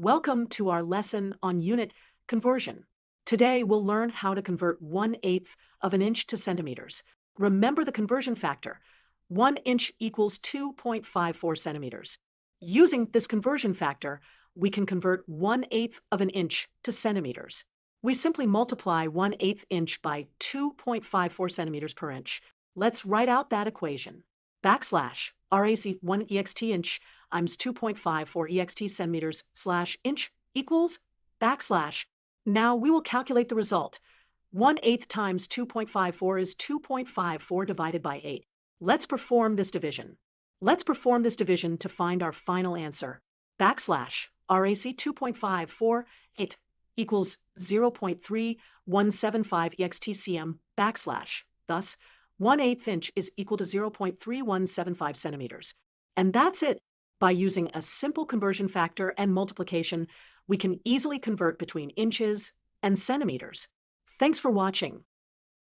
Welcome to our lesson on unit conversion. Today we'll learn how to convert 1/8 of an inch to centimeters. Remember the conversion factor. 1 inch equals 2.54 centimeters. Using this conversion factor, we can convert 1/8 of an inch to centimeters. We simply multiply 1/8 inch by 2.54 centimeters per inch. Let's write out that equation. Backslash RAC 1 ext inch times 2.54 ext centimeters slash inch equals backslash. Now we will calculate the result. 1/8 times 2.54 is 2.54 divided by 8. Let's perform this division. Let's perform this division to find our final answer. Backslash RAC 2.54 8 equals 0.3175 extcm backslash. Thus, 1/8 inch is equal to 0.3175 centimeters. And that's it. By using a simple conversion factor and multiplication, we can easily convert between inches and centimeters. Thanks for watching.